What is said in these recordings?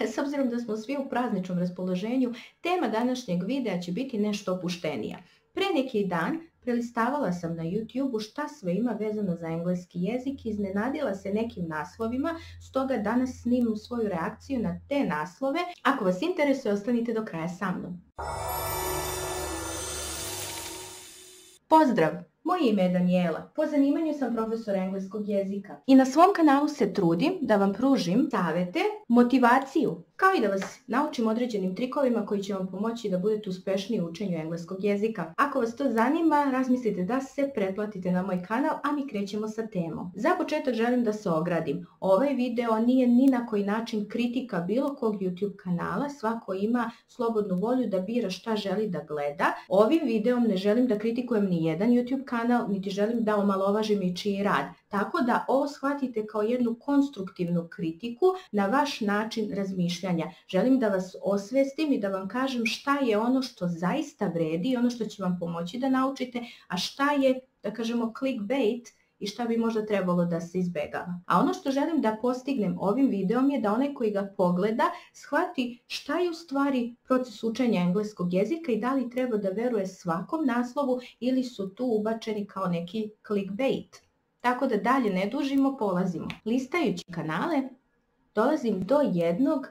S obzirom da smo svi u prazničnom raspoloženju, tema današnjeg videa će biti nešto opuštenija. Pre neki dan prelistavala sam na YouTube-u šta sve ima vezano za engleski jezik i iznenadila se nekim naslovima, stoga danas snimam svoju reakciju na te naslove. Ako vas interesuje, ostanite do kraja sa mnom. Pozdrav! Moje ime je Daniela, po zanimanju sam profesor engleskog jezika i na svom kanalu se trudim da vam pružim savjete, motivaciju, kao i da vas naučim određenim trikovima koji će vam pomoći da budete uspešniji u učenju engleskog jezika. Ako vas to zanima, razmislite da se pretplatite na moj kanal, a mi krećemo sa temom. Za početak želim da se ogradim. Ovaj video nije ni na koji način kritika bilo kog YouTube kanala, svako ima slobodnu volju da bira šta želi da gleda. Ovim videom ne želim da kritikujem ni jedan YouTube kanal, niti želim da omalovažim ičiji rad. Tako da ovo shvatite kao jednu konstruktivnu kritiku na vaš način razmišljanja. Želim da vas osvestim i da vam kažem šta je ono što zaista vredi, ono što će vam pomoći da naučite, a šta je, da kažemo, clickbait i šta bi možda trebalo da se izbegava. A ono što želim da postignem ovim videom je da onaj koji ga pogleda shvati šta je u stvari proces učenja engleskog jezika i da li treba da veruje svakom naslovu ili su tu ubačeni kao neki clickbait. Tako da dalje ne dužimo, polazimo. Listajući kanale, dolazim do jednog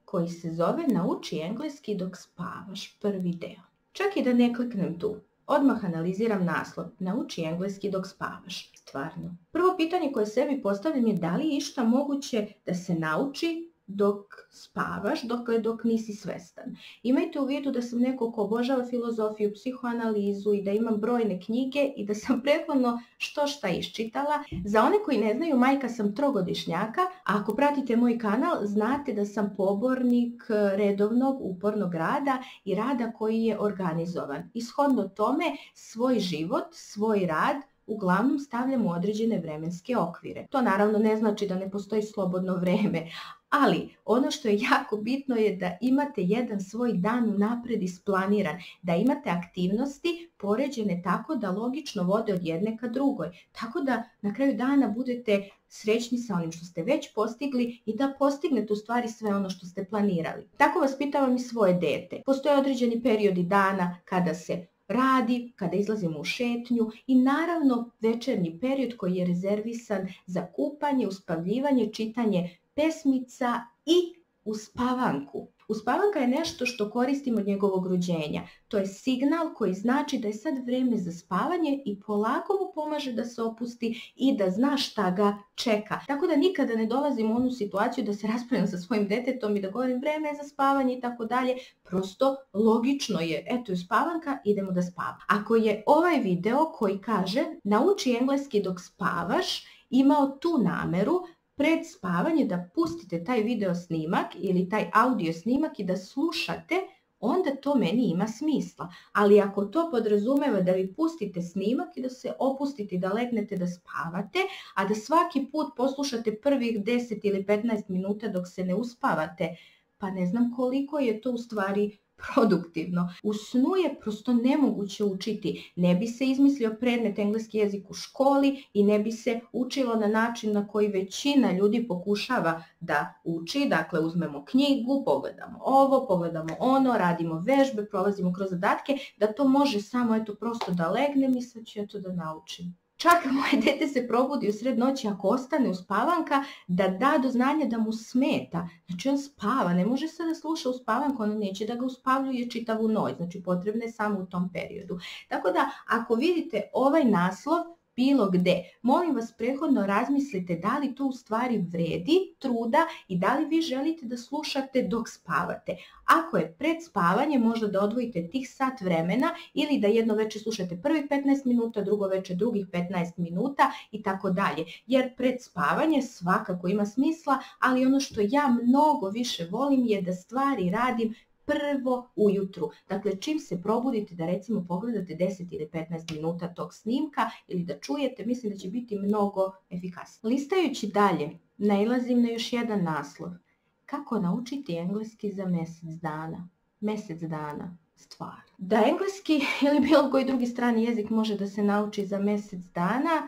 koji se zove Nauči engleski dok spavaš, prvi deo. Čak i da ne kliknem tu, odmah analiziram naslov. Nauči engleski dok spavaš. Stvarno. Prvo pitanje koje sebi postavljam je da li je išta moguće da se nauči dok spavaš, dok nisi svestan. Imajte u vidu da sam neko ko obožava filozofiju, psihoanalizu i da imam brojne knjige i da sam prethodno šta iščitala. Za one koji ne znaju, majka sam trogodišnjaka, a ako pratite moj kanal, znate da sam pobornik redovnog, upornog rada i rada koji je organizovan. Ishodno tome, svoj život, svoj rad uglavnom stavljam u određene vremenske okvire. To naravno ne znači da ne postoji slobodno vreme, ali ono što je jako bitno je da imate jedan svoj dan unapred isplaniran, da imate aktivnosti poređene tako da logično vode od jedne ka drugoj, tako da na kraju dana budete srećni sa onim što ste već postigli i da postignete u stvari sve ono što ste planirali. Tako vaspitavam i svoje dete. Postoje određeni periodi dana kada se radi, kada izlazimo u šetnju i naravno večernji period koji je rezervisan za kupanje, uspavljivanje, čitanje pesmica i uspavanku. Uspavanka je nešto što koristim od njegovog rođenja. To je signal koji znači da je sad vreme za spavanje i polako mu pomaže da se opusti i da zna šta ga čeka. Tako da nikada ne dolazim u onu situaciju da se raspravljam sa svojim detetom i da govorim vreme je za spavanje i tako dalje. Prosto logično je, eto je spavanka, idemo da spavamo. Ako je ovaj video koji kaže nauči engleski dok spavaš imao tu nameru, pred spavanje da pustite taj video snimak ili taj audio snimak i da slušate, onda to meni ima smisla. Ali ako to podrazumeva da vi pustite snimak i da se opustite i da legnete da spavate, a da svaki put poslušate prvih 10 ili 15 minuta dok se ne uspavate, pa ne znam koliko je to u stvari produktivno. U snu je prosto nemoguće učiti. Ne bi se izmislio predmet engleski jezik u školi i ne bi se učilo na način na koji većina ljudi pokušava da uči. Dakle, uzmemo knjigu, pogledamo ovo, pogledamo ono, radimo vežbe, prolazimo kroz zadatke, da to može samo eto prosto da legnem i sad ću eto da naučim. Čak moje dete se probudi u sred noći ako ostane uspavanka da do znanja da mu smeta. Znači on spava, ne može se da sluša uspavanku, ono neće da ga uspavljuje čitavu noć, znači potrebno je samo u tom periodu. Tako da ako vidite ovaj naslov bilo gde, molim vas prethodno razmislite da li to u stvari vredi truda i da li vi želite da slušate dok spavate. Ako je pred spavanje, možda da odvojite tih sat vremena ili da jedno večer slušate prvih 15 minuta, drugo večer drugih 15 minuta i tako dalje. Jer pred spavanje svakako ima smisla, ali ono što ja mnogo više volim je da stvari radim prvo ujutru. Dakle, čim se probudite da recimo pogledate 10 ili 15 minuta tog snimka ili da čujete, mislim da će biti mnogo efikasnije. Listajući dalje, nailazim na još jedan naslov. Kako naučiti engleski za mjesec dana? Mjesec dana, stvar. Da engleski ili bilo koji drugi strani jezik može da se nauči za mjesec dana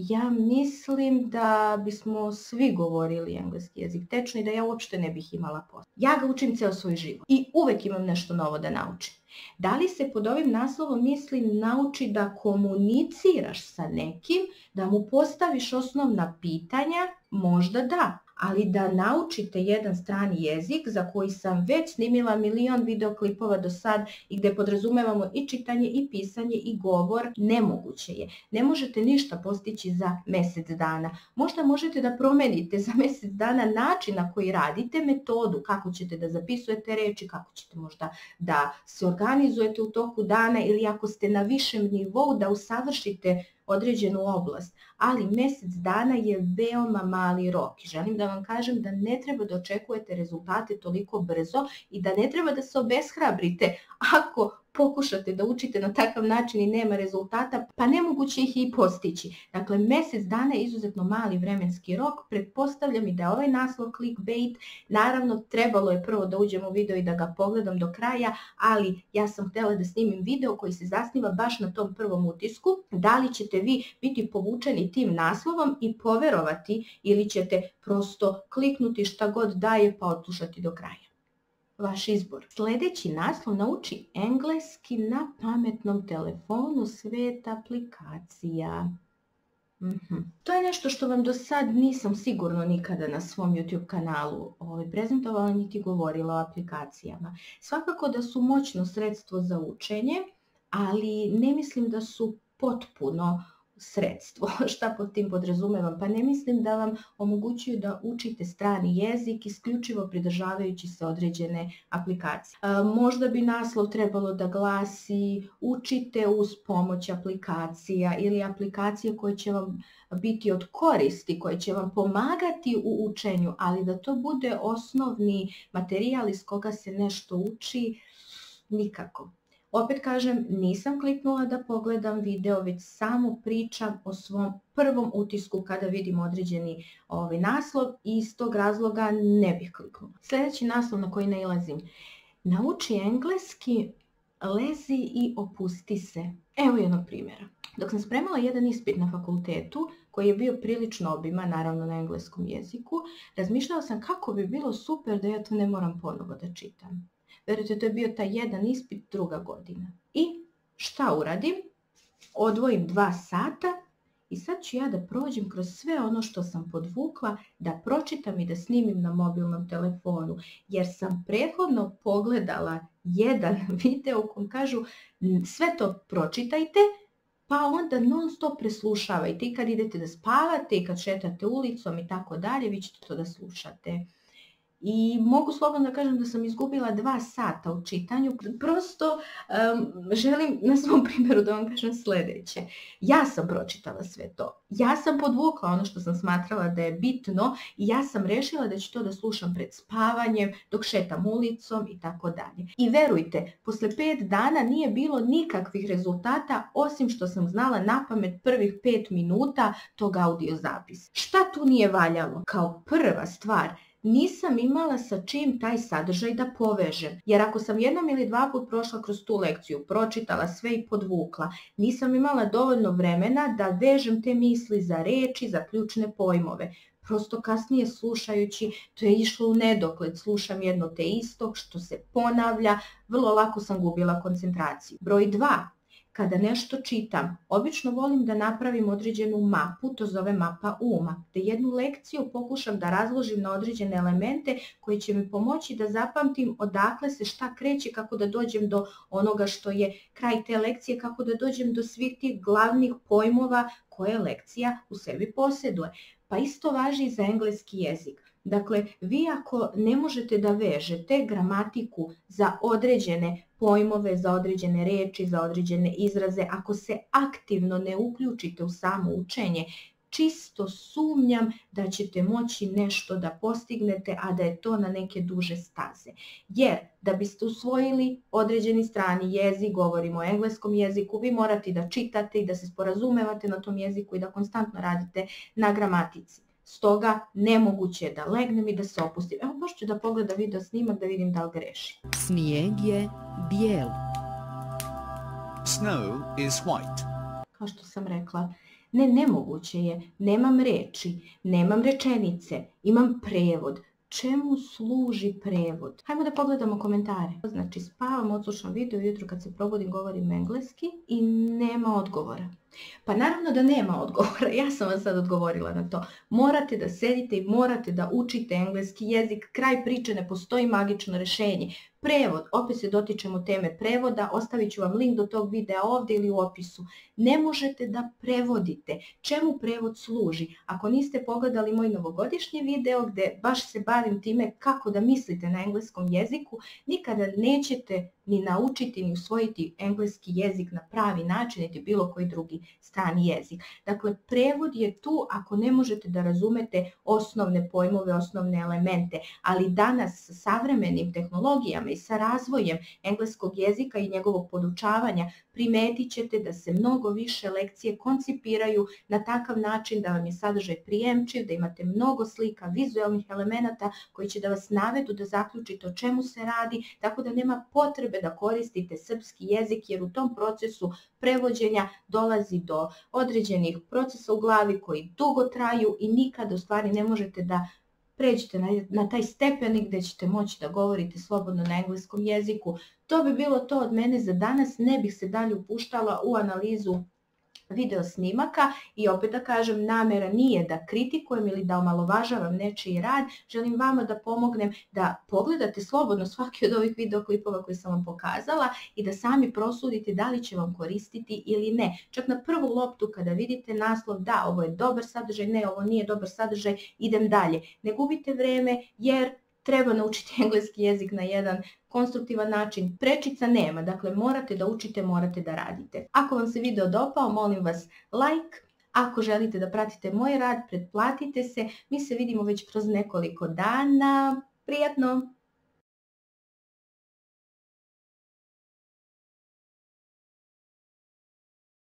Ja mislim da bismo svi govorili engleski jezik tečno i da ja uopšte ne bih imala posla. Ja ga učim ceo svoj život i uvek imam nešto novo da naučim. Da li se pod ovim naslovom misli nauči da komuniciraš sa nekim, da mu postaviš osnovna pitanja? Možda da. Ali da naučite jedan strani jezik za koji sam već snimila milion videoklipova do sad i gde podrazumevamo i čitanje i pisanje i govor, nemoguće je. Ne možete ništa postići za mjesec dana. Možda možete da promenite za mjesec dana način na koji radite, metodu, kako ćete da zapisujete reči, kako ćete možda da se organizujete u toku dana ili ako ste na višem nivou da usavršite određenu oblast, ali mjesec dana je veoma mali rok i želim da vam kažem da ne treba da očekujete rezultate toliko brzo i da ne treba da se obeshrabrite ako pokušate da učite na takav način i nema rezultata, pa nemoguće ih i postići. Dakle, mjesec dana je izuzetno mali vremenski rok, pretpostavljam i da je ovaj naslov clickbait, naravno trebalo je prvo da uđem u video i da ga pogledam do kraja, ali ja sam htjela da snimim video koji se zasniva baš na tom prvom utisku, da li ćete vi biti povučeni tim naslovom i poverovati ili ćete prosto kliknuti šta god daje pa odslušati do kraja. Vaš izbor. Sljedeći naslov: nauči engleski na pametnom telefonu, svet aplikacija. To je nešto što vam do sad nisam sigurno nikada na svom YouTube kanalu prezentovala niti govorila o aplikacijama. Svakako da su moćno sredstvo za učenje, ali ne mislim da su potpuno sredstvo. Šta pod tim podrazumevam? Pa ne mislim da vam omogućuju da učite strani jezik isključivo pridržavajući se određene aplikacije. Možda bi naslov trebalo da glasi: učite uz pomoć aplikacija ili aplikacije koje će vam biti od koristi, koje će vam pomagati u učenju, ali da to bude osnovni materijal iz koga se nešto uči, nikako. Opet kažem, nisam kliknula da pogledam video, već samo pričam o svom prvom utisku kada vidim određeni naslov i iz tog razloga ne bih kliknula. Sljedeći naslov na koji nailazim: nauči engleski, lezi i opusti se. Evo jednog primjera. Dok sam spremala jedan ispit na fakultetu, koji je bio prilično obiman, naravno na engleskom jeziku, razmišljala sam kako bi bilo super da ja to ne moram ponovo da čitam. Verujte, to je bio taj jedan ispit, druga godina. I šta uradim? Odvojim 2 sata i sad ću ja da prođem kroz sve ono što sam podvukla, da pročitam i da snimim na mobilnom telefonu. Jer sam prethodno pogledala jedan video u kom kažu sve to pročitajte, pa onda non stop preslušavajte. I kad idete da spavate i kad šetate ulicom i tako dalje, vi ćete to da slušate. I mogu slobodno da kažem da sam izgubila 2 sata u čitanju. Prosto želim na svom primjeru da vam kažem sljedeće. Ja sam pročitala sve to. Ja sam podvukla ono što sam smatrala da je bitno i ja sam rešila da ću to da slušam pred spavanjem, dok šetam ulicom i tako dalje. I verujte, posle 5 dana nije bilo nikakvih rezultata osim što sam znala napamet prvih 5 minuta tog audio zapisa. Šta tu nije valjalo? Kao prva stvar, nisam imala sa čim taj sadržaj da povežem. Jer ako sam jednom ili 2 put prošla kroz tu lekciju, pročitala sve i podvukla, nisam imala dovoljno vremena da vežem te misli za reči, za ključne pojmove. Prosto kasnije slušajući, to je išlo u nedogled, slušam jedno te isto što se ponavlja, vrlo lako sam gubila koncentraciju. Broj 2. Kada nešto čitam, obično volim da napravim određenu mapu, to zove mapa uma, gde jednu lekciju pokušam da razložim na određene elemente koji će mi pomoći da zapamtim odakle se šta kreće, kako da dođem do onoga što je kraj te lekcije, kako da dođem do svih tih glavnih pojmova koje lekcija u sebi posjeduje. Pa isto važi i za engleski jezik. Dakle, vi ako ne možete da vežete gramatiku za određene pojmove, za određene reči, za određene izraze, ako se aktivno ne uključite u samo učenje, čisto sumnjam da ćete moći nešto da postignete, a da je to na neke duže staze. Jer da biste usvojili određeni strani jezik, govorimo o engleskom jeziku, vi morate da čitate i da se sporazumevate na tom jeziku i da konstantno radite na gramatici. Stoga nemoguće je da legnem i da se opustim. Evo baš ću da pogledam video snimak da vidim da li grešim. Snijeg je bijel. Snow is white. Kao što sam rekla, Ne, nemoguće je, nemam reči, nemam rečenice, imam prevod. Čemu služi prevod? Hajmo da pogledamo komentare. Znači, spavam, odslušam video, jutro kad se probudim govorim engleski i nema odgovora. Pa naravno da nema odgovora, ja sam vam sad odgovorila na to. Morate da sedite i morate da učite engleski jezik, kraj priče, ne postoji magično rešenje. Prevod, opet se dotičemo teme prevoda, ostavit ću vam link do tog videa ovdje ili u opisu. Ne možete da prevodite. Čemu prevod služi? Ako niste pogledali moj novogodišnji video gdje baš se bavim time kako da mislite na engleskom jeziku, nikada nećete ni naučiti ni usvojiti engleski jezik na pravi način, niti bilo koji drugi strani jezik. Dakle, prevod je tu ako ne možete da razumete osnovne pojmove, osnovne elemente, ali danas sa savremenim tehnologijama i sa razvojem engleskog jezika i njegovog podučavanja primetit ćete da se mnogo više lekcije koncipiraju na takav način da vam je sadržaj prijemčiv, da imate mnogo slika, vizualnih elemenata koji će da vas navedu da zaključite o čemu se radi, tako da nema potrebe da koristite srpski jezik, jer u tom procesu prevođenja dolazi do određenih procesa u glavi koji dugo traju i nikada u stvari ne možete da pređite na taj stepenik gdje ćete moći da govorite slobodno na engleskom jeziku. To bi bilo to od mene za danas, ne bih se dalje upuštala u analizu video snimaka i opet da kažem, namera nije da kritikujem ili da omalovažavam nečiji rad, želim vama da pomognem da pogledate slobodno svaki od ovih videoklipova koje sam vam pokazala i da sami prosudite da li će vam koristiti ili ne. Čak na prvu loptu kada vidite naslov da ovo je dobar sadržaj, ne ovo nije dobar sadržaj, idem dalje. Ne gubite vreme jer treba naučiti engleski jezik na jedan konstruktivan način. Prečica nema, dakle morate da učite, morate da radite. Ako vam se video dopao, molim vas like. Ako želite da pratite moj rad, pretplatite se. Mi se vidimo već kroz nekoliko dana. Prijatno!